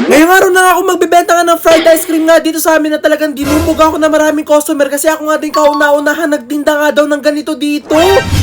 Ngayong araw na ako magbebenta nga ng fried ice cream nga dito sa amin na talagang dinumog ako na maraming customer kasi ako nga din kauna-unahan nagtinda nga daw ng ganito dito.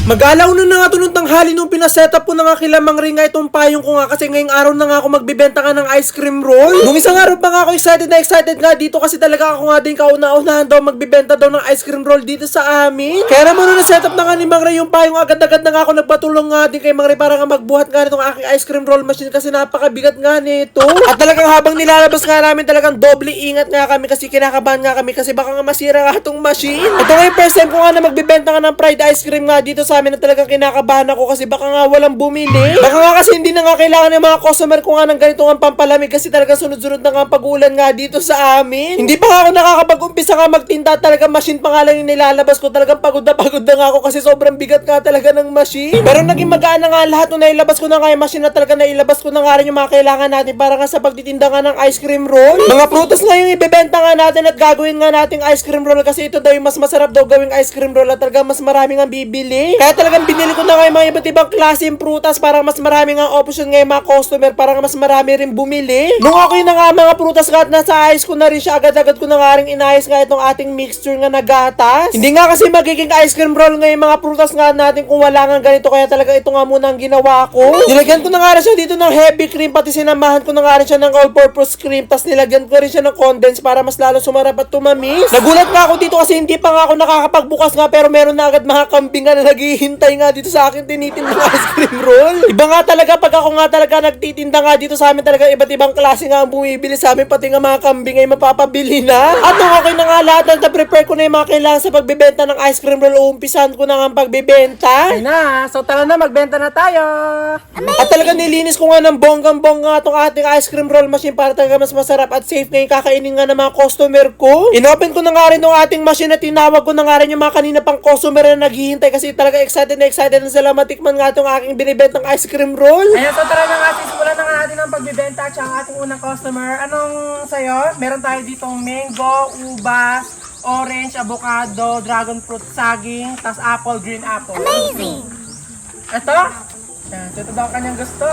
Mag-alaw na nga ito nung tanghali nung pinasetup ko na nga kilamang ring nga itong payong ko nga kasi ngayong araw na nga ako magbebenta nga ng ice cream roll. Nung isang araw pa nga ako excited nga dito kasi talaga ako nga din kauna-unahan daw magbebenta daw ng ice cream roll dito sa amin. Kaya naman nung na-setup na nga ni Mang Ray yung payong agad-agad na nga ako nagpatulong nga din kay Mang Ray para nga magbuhat nga nitong aking ice cream roll machine kasi napakabigat nga nito. At talagang habang nilalabas nga namin talagang doble ingat nga kami kasi kinakabahan nga kami kasi baka nga masira nga itong machine. Ito nga yung first time ko nga na magbibenta nga ng fried ice cream nga dito sa amin na talagang kinakabahan ako kasi baka nga walang bumili. Baka nga kasi hindi na nga kailangan ng mga customer ko nga ng ganito nga pampalamig kasi talagang sunod-sunod na nga pag-ulan nga dito sa amin. Hindi pa nga ako nakakapag-umpisa nga magtinda talaga machine pa nga lang yung nilalabas ko. Talagang pagod na nga ako kasi sobrang bigat nga talaga ng machine. Pero naging magaan na nga lahat nung nailabas ko na nga yung machine na talaga nailabas ko na nga rin yung mga kailangan natin para nga sa pagtitinda nga ng ice cream roll. Mga prutas nga yung ibebenta nga natin at gagawin nga nating ice cream roll kasi ito daw yung mas masarap daw gawing ice cream roll at talaga mas marami nga bibili. Kaya talagang binili ko na nga yung mga iba't ibang klaseng prutas para mas marami nga option nga yung mga customer para nga mas marami rin bumili. Nung ako yun na nga mga prutas nga at nasa ice ko na rin siya agad-agad ko na nga rin inayos nga itong ating mixture nga na gatas. Hindi nga kasi magiging ice cream roll nga yung mga prutas nga natin kung wala nga ganito kaya talaga ito nga muna ang ginawa ko. Nilagyan ko na nga rin siya dito ng heavy cream pati sinamahan ko na nga rin siya ng all-purpose cream tas nilagyan ko rin siya ng condense para mas lalo sumarap at tumamis. Nagulat nga ako dito kasi hindi pa nga ako nakakapagbukas nga pero meron na agad mga kambing nga na naghihintay nga dito sa akin tinitinda ng ice cream roll. Iba nga talaga pag ako nga talaga nagtitinda nga dito sa amin talaga iba't ibang klase nga ang bumibili sa amin pati nga mga kambing ay mapapabili na. At nung okay na nga lahat na-prepare ko na yung mga kailangan sa pagbibenta ng ice cream roll uumpisan ko na nga ang pagbibenta. Ay na, so tara na, magbenta na tayo. At talaga nilinis ko nga ng bonggang-bongga itong ating ice cream roll machine para talaga mas masarap at safe ngayon kakainin nga ng mga customer ko. Inopen ko na nga rin yung ating machine at tinawag ko na nga rin yung mga kanina pang customer na naghihintay kasi talaga excited na sila matikman nga itong aking binibentang ice cream roll. Ayan, so tara na nga, sisimulan na nga natin ang pagbibenta at siya ang ating unang customer. Anong sa'yo? Meron tayo ditong mango, ubas, orange, avocado, dragon fruit, saging, tas apple, green apple. Amazing! Ito? Ayan, ito daw kanyang gusto.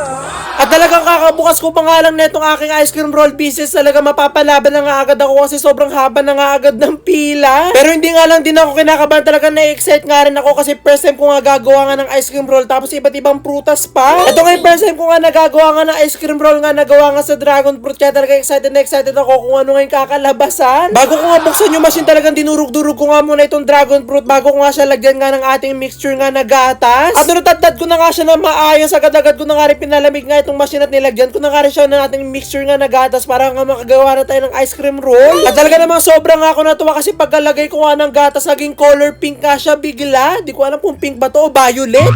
At talagang kakabukas ko pa nga lang na itong aking ice cream roll pieces talaga mapapalaban na nga agad ako kasi sobrang haba na nga agad ng pila. Pero hindi nga lang din ako kinakabahan talaga na-excite nga rin ako kasi first time ko nga gagawa nga ng ice cream roll tapos iba't ibang prutas pa. Ito nga yung first time ko nga nagagawa nga ng ice cream roll nga nagawa nga sa dragon fruit kaya talaga excited na excited ako kung ano nga yung kakalabasan. Bago ko nga buksan yung machine talagang dinurog-durog ko nga muna itong dragon fruit bago ko nga siya lagyan nga ng ating mixture nga na gatas. At natadtad ko na nga siya na ayos, agad-agad ko na nga rin pinalamig nga itong machine at nilagyan ko na nga rin siya ng ating mixture nga na gatas para nga makagawa na tayo ng ice cream roll. At talaga namang sobrang nga ako natuwa kasi pagkalagay ko nga ng gatas naging color pink nga siya bigla. Di ko alam kung pink ba to o violet.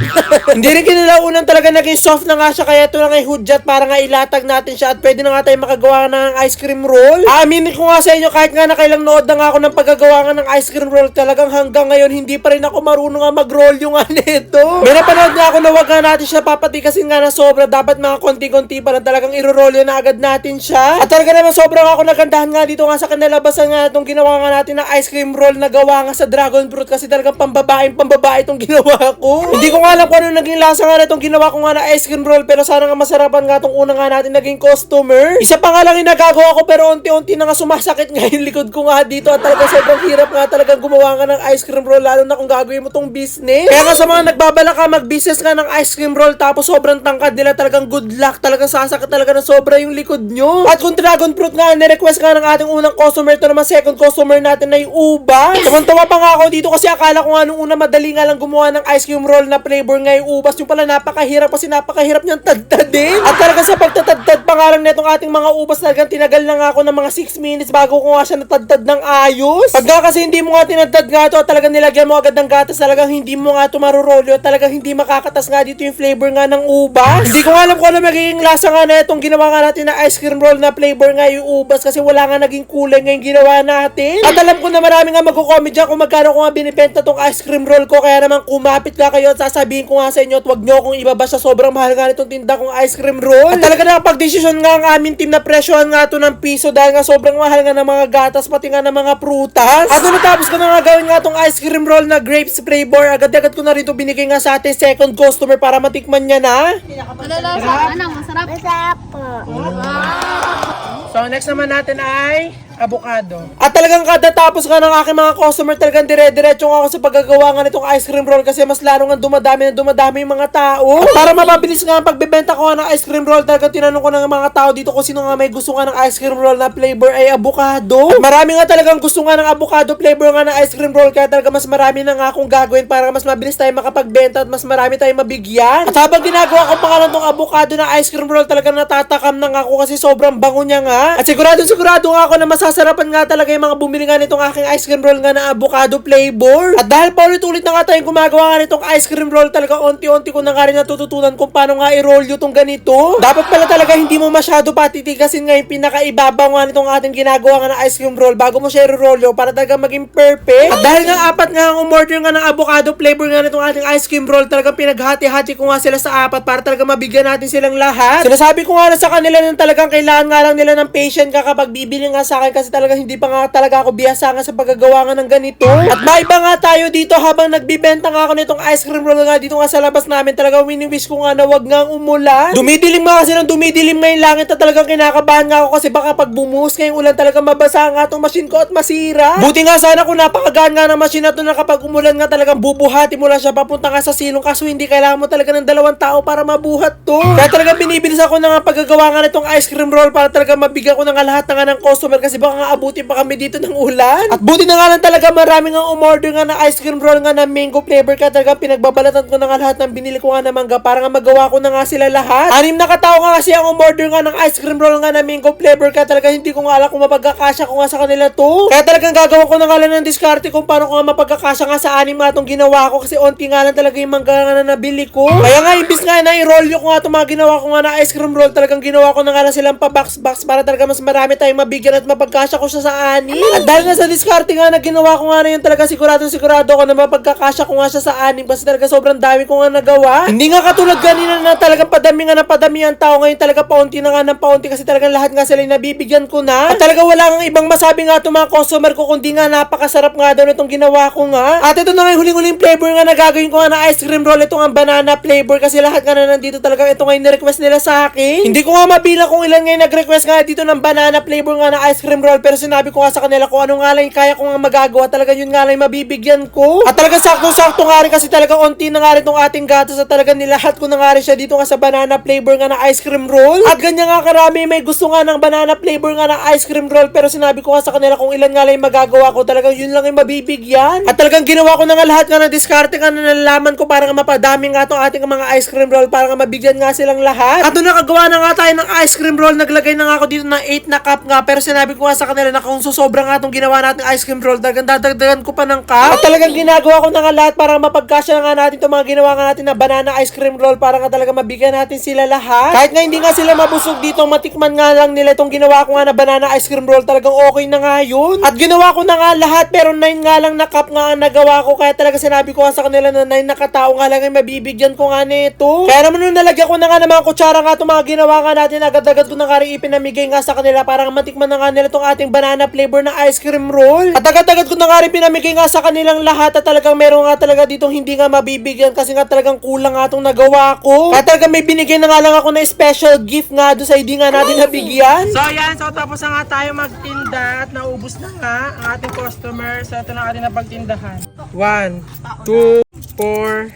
Hindi rin kinilaunan talaga naging soft na nga siya kaya ito na nga hudyat para nga ilatag natin siya at pwede na nga tayo makagawa ng ice cream roll. Aminin ko nga sa inyo kahit nga nakailang nood na nga ako ng paggagawa nga ng ice cream roll talagang hanggang ngayon hindi pa rin ako marunong nga mag-roll yung nga nito. May napanood nga ako na wag nga natin siya papatikasin nga na sobra. Dapat mga konti-konti pa lang talagang irorolyo na agad natin siya. At talaga naman sobrang ako nagandahan nga dito nga sa kanalabasan nga itong ginawa nga natin na ice cream roll na gawa nga sa dragon fruit kasi talagang pambabae itong ginawa ko. Hindi ko nga alam kung ano naging lasa nga na itong ginawa ko nga na ice cream roll pero sana nga masarapan nga itong una nga natin naging customer. Isa pa nga lang yung nagagawa ko pero unti-unti na nga sumasakit nga yung likod ko nga dito at talaga sobrang hirap nga talagang gumawa nga ng ice cream roll lalo na kung gagawin mo tong business. Kaya nga sa mga nagbabalak ka mag-business nga ng ice cream roll tapos sobrang tangkad nila talagang good luck talagang sasakit talaga ng sobra yung likod nyo. At kung dragon fruit nga ni-request nga ng ating unang customer ito naman second customer natin na yung ubas. Tawan-tawa pa nga ako dito kasi akala ko nga nung una madali nga lang gumawa ng ice cream roll na flavor nga yung ubas yung pala napakahirap kasi napakahirap niyang tadtadin. At talaga sa pagtatadtad pa nga lang netong ating mga ubas talagang tinagal na nga ako ng mga 6 minutes bago ko nga siya natadtad ng ayos. Pag nga kasi hindi mo nga tinadtad nga ito at talagang nilagyan mo agad ng gatas talagang hindi mo nga ito marurolyo at talagang hindi makakatas nga dito yung flavor nga ng ubas. Hindi ko nga alam kung ano magiging lasa nga na itong ginawa nga natin na ice cream roll na flavor nga yung ubas kasi wala nga naging kulay nga yung ginawa natin. At alam ko na marami nga magko-comment dyan kung magkano ko nga binibenta tong ice cream roll ko kaya naman kumapit nga kayo at sasabihin ko nga sa inyo at wag nyo kung ibaba sa sobrang mahal nga nitong tinda kong ice cream roll. At talaga nakapag-desisyon nga ang aming team na presyohan nga ito ng piso dahil nga sobrang mahal nga ng mga gatas pati nga ng mga prutas. At nung natapos ko na nga gawin nga tong ice cream roll na grapes flavor agad-agad ko na rin ito binigay nga sa ating second customer para matikman niya na. Ano, masarap? Masarap po. Wow! So, next naman natin ay avocado. At talagang kada tapos nga ng aking mga customer, talagang dire-diretso nga ako sa paggagawa nga nitong ice cream roll kasi mas lalo nga dumadami yung mga tao. At para mapabilis nga ang pagbebenta ko nga ng ice cream roll, talagang tinanong ko ng mga tao dito kung sino nga may gusto nga ng ice cream roll na flavor ay avocado. At marami nga talagang gusto nga ng avocado flavor nga ng ice cream roll, kaya talaga mas marami na nga akong gagawin para mas mabilis tayo makapagbenta at mas marami tayong mabigyan. At habang ginagawa ko pa nga lang tong avocado na ice cream roll, talagang natatakam na nga ako kasi sobrang bango niya nga. At sigurado nga ako na masasarapan nga talaga yung mga bumili nga nitong aking ice cream roll nga na avocado flavor. At dahil paulit-ulit na nga tayong gumagawa nga nitong ice cream roll, talaga unti-unti ko na nga rin natututunan kung paano nga i-roll yung ganito. Dapat pala talaga hindi mo masyado patitigasin nga yung pinakaibabaw nga nitong ating ginagawa nga na ice cream roll bago mo siya i-roll para talaga maging perfect. At dahil nga apat nga ang umorder nga ng avocado flavor nga nitong ating ice cream roll, talaga pinaghati-hati ko nga sila sa apat para talaga mabigyan natin silang lahat. Sinasabi ko nga na sa kanila na talagang kailangan nga lang nila ng patient ka kapag bibili nga sa akin kasi talaga hindi pa nga talaga ako biyasa nga sa paggagawa nga ng ganito. At maiba nga tayo dito habang nagbibenta nga ako nitong ice cream roll nga dito nga sa labas namin, talaga wini-wish ko nga na wag nga umulan. Dumidilim nga kasi ng dumidilim ngayong langit at talagang kinakabahan nga ako kasi baka pag bumuhos ngayong ulan talaga mabasa nga itong machine ko at masira. Buti nga sana kung napakagaan nga ng machine na to na kapag umulan nga talagang bubuhati mo lang siya papunta nga sa silong, kaso hindi kailangan mo talaga ng 2 tao para mabuhat to. Kaya talagang binibilis ako na nga paggagawa nga nitong ice cream roll para talaga mabigyan ko na nga lahat na nga ng customer kasi baka nga abutin pa kami dito ng ulan. At buti na nga lang talaga marami nga umorder nga ng ice cream roll nga na mango flavor, kaya talaga pinagbabalatan ko na nga lahat ng binili ko nga na mangga para nga magawa ko na nga sila lahat. 6 na katao nga kasi ang umorder nga ng ice cream roll nga na mango flavor, kaya talaga hindi ko nga alam kung mapagkakasya ko nga sa kanila to. Kaya talagang gagawa ko na nga lang ng diskarte kung paano ko nga mapagkakasya nga sa 6 nga itong ginawa ko kasi onti nga lang talaga yung mangga nga na nabili ko. Kaya nga imbis nga na i-roll ko nga itong mga ginawa ko nga na ice cream roll, talagang ginawa ko na nga lang silang pa-box-box para talaga mas marami tayong mabigyan at mapagkasya ko siya sa 6. At dahil nga sa diskarte nga na ginawa ko nga na yun, talaga sigurado ako na mapagkakasya ko nga siya sa 6 kasi talaga sobrang dami ko nga nagawa. Hindi nga katulad ganina na talagang padami nga na padami ang tao, ngayon talaga paunti na nga ng paunti kasi talagang lahat nga sila nabibigyan ko na. At talaga wala nga ibang masabi nga itong mga customer ko kundi nga napakasarap nga daw nitong ginawa ko nga. At ito na nga yung huling-huling flavor nga na gagawin ko nga na ice cream roll, ito nga banana flavor kasi lahat nga na nandito talaga ito nga yung request nila sa akin. Hindi ko nga mabilang kung ilan nga yung nag-request nga dito ng banana flavor nga na ice cream roll, pero sinabi ko nga sa kanila kung ano nga lang yung kaya ko nga magagawa, talaga yun nga lang yung mabibigyan ko. At talaga sakto-sakto nga rin kasi talaga onti na nga rin itong ating gatos at talaga nilahat ko na nga rin siya dito nga sa banana flavor nga na ice cream roll. At ganyan nga karami may gusto nga ng banana flavor nga na ice cream roll, pero sinabi ko nga sa kanila kung ilan nga lang yung magagawa ko, talagang yun lang yung mabibigyan. At talagang ginawa ko na nga lahat nga na diskarte nga na nalalaman ko para nga mapadami nga itong ating mga ice cream roll para nga mabigyan nga silang lahat. At doon nakagawa na nga tayo ng ice cream roll, naglagay na nga ako dito ng 8 na cup nga, pero sinabi ko nga sa kanila na kung susobra nga itong ginawa natin ice cream roll, talagang dadagdagan ko pa ng cup. At talagang ginagawa ko na nga lahat para mapagkasya na nga natin itong mga ginawa nga natin na banana ice cream roll para nga talaga mabigyan natin sila lahat. Kahit nga hindi nga sila mabusog dito, matikman nga lang nila itong ginawa ko nga na banana ice cream roll, talagang okay na nga yun. At ginawa ko na nga lahat, pero 9 nga lang na cup nga ang nagawa ko, kaya talaga sinabi ko nga sa kanila na 9 na katao nga lang ay mabibigyan ko nga nito. Kaya naman nung nalagyan ko na nga ng mga kutsara nga itong mga ginawa nga natin, agad-agad ko na nga rin ipinamigay nga sa kanila para nga matikman na nga nila itong ating banana flavor na ice cream roll. At agad-agad ko na nga rin pinamigay nga sa kanilang lahat at talagang meron nga talaga ditong hindi nga mabibigyan kasi nga talagang kulang nga itong nagawa ko. Kaya talaga may binigay na nga lang ako na special gift nga doon sa hindi nga natin nabigyan. So yan, so tapos na nga tayo magtinda at naubos na nga ang ating customer. So ito na ating napagtindahan. 1, 2, 4,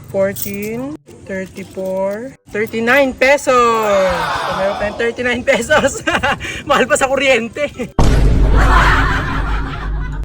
14, 34, 39 pesos. So meron tayong 39 pesos. Mahal pa sa kuryente.